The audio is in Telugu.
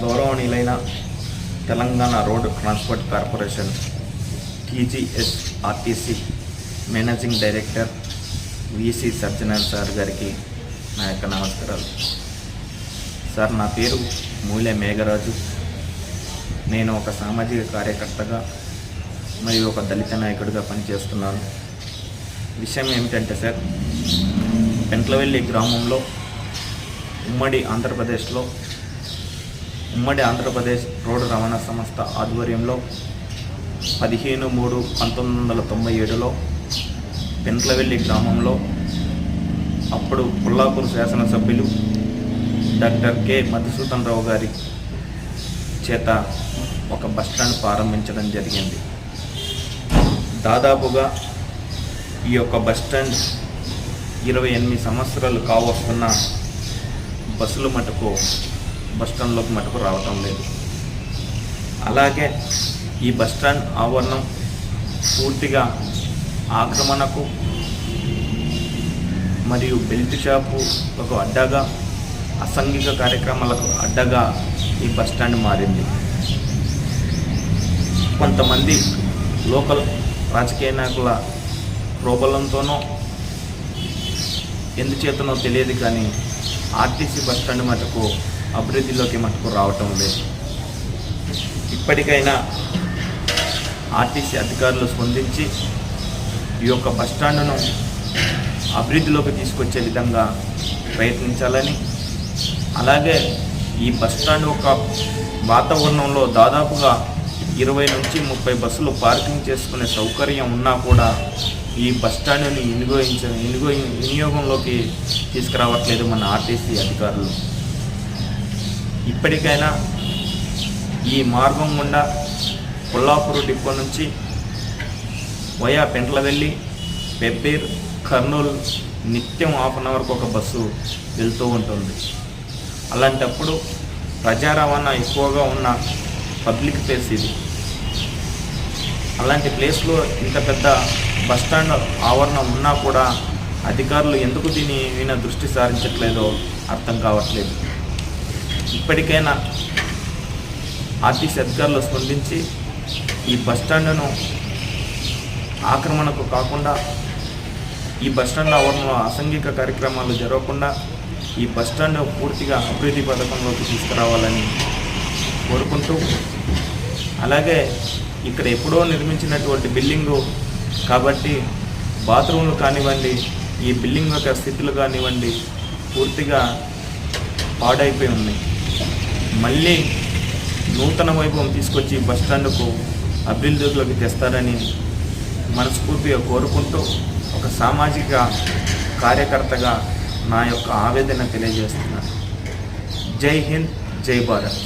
గౌరవనీయులైన Telangana road transport corporation TGSRTC managing director VC Satyanarayana sir గారికి నా యొక్క నమస్కారాలు. సార్, నా పేరు మూలె మేఘరాజు. నేను ఒక సామాజిక కార్యకర్తగా మరియు ఒక దళిత నాయకుడిగా పనిచేస్తున్నాను. విషయం ఏమిటంటే సార్, పెంట్లవెల్లి గ్రామంలో ఉమ్మడి ఆంధ్రప్రదేశ్ రోడ్డు రవాణా సంస్థ ఆధ్వర్యంలో 15/3/1997లో పెంట్లవెల్లి గ్రామంలో అప్పుడు కొల్లాపూర్ శాసనసభ్యులు డాక్టర్ కె మధుసూదన్ రావు గారి చేత ఒక బస్టాండ్ ప్రారంభించడం జరిగింది. దాదాపుగా ఈ యొక్క బస్టాండ్ 28 సంవత్సరాలు కావస్తున్న బస్సులు మటుకు బస్టాండ్లోకి మటుకు రావటం లేదు. అలాగే ఈ బస్టాండ్ ఆవరణం పూర్తిగా ఆక్రమణకు మరియు బెల్ట్ షాపులకు అడ్డగా, అసాంఘిక కార్యక్రమాలకు అడ్డగా ఈ బస్టాండ్ మారింది. కొంతమంది లోకల్ రాజకీయ నాయకుల ప్రోబలంతోనో ఎందుచేతనో తెలియదు కానీ ఆర్టీసీ బస్టాండ్ మటుకు అభివృద్ధిలోకి మటుకు రావటం లేదు. ఇప్పటికైనా ఆర్టీసీ అధికారులు స్పందించి ఈ యొక్క బస్టాండ్ను అభివృద్ధిలోకి తీసుకొచ్చే విధంగా ప్రయత్నించాలని, అలాగే ఈ బస్టాండ్ యొక్క వాతావరణంలో దాదాపుగా 20 నుంచి 30 బస్సులు పార్కింగ్ చేసుకునే సౌకర్యం ఉన్నా కూడా ఈ బస్టాండ్ని వినియోగంలోకి తీసుకురావట్లేదు మన ఆర్టీసీ అధికారులు. ఇప్పటికైనా ఈ మార్గం గుండా కొల్లాపూర్ డిపో నుంచి వయా పెంట్లవెల్లి, పెబ్బేర్, కర్నూలు నిత్యం హాఫ్ అన్ అవర్కి ఒక బస్సు వెళ్తూ ఉంటుంది. అలాంటప్పుడు ప్రజా రవాణా ఎక్కువగా ఉన్న పబ్లిక్ ప్లేస్ ఇది. అలాంటి ప్లేస్లో ఇంత పెద్ద బస్టాండ్ ఆవరణం ఉన్నా కూడా అధికారులు ఎందుకు దీని మీద దృష్టి సారించట్లేదో అర్థం కావట్లేదు. ఇప్పటికైనా ఆర్టీసీ అధికారులు స్పందించి ఈ బస్టాండ్ను ఆక్రమణకు కాకుండా, ఈ బస్టాండ్ ఆవరణలో అసాంఘిక కార్యక్రమాలు జరగకుండా ఈ బస్టాండ్ పూర్తిగా అభివృద్ధి పథకంలోకి తీసుకురావాలని కోరుకుంటూ, అలాగే ఇక్కడ ఎప్పుడో నిర్మించినటువంటి బిల్డింగు కాబట్టి బాత్రూమ్లు కానివ్వండి, ఈ బిల్డింగ్ యొక్క స్థితులు కానివ్వండి పూర్తిగా పాడైపోయి ఉన్నాయి. మళ్ళీ నూతన వైభవం తీసుకొచ్చి బస్టాండ్కు అభివృద్ధిలోకి తెస్తారని మనస్ఫూర్తిగా కోరుకుంటూ, ఒక సామాజిక కార్యకర్తగా నా యొక్క ఆవేదన తెలియజేస్తున్నాను. జై హింద్, జై భారత్.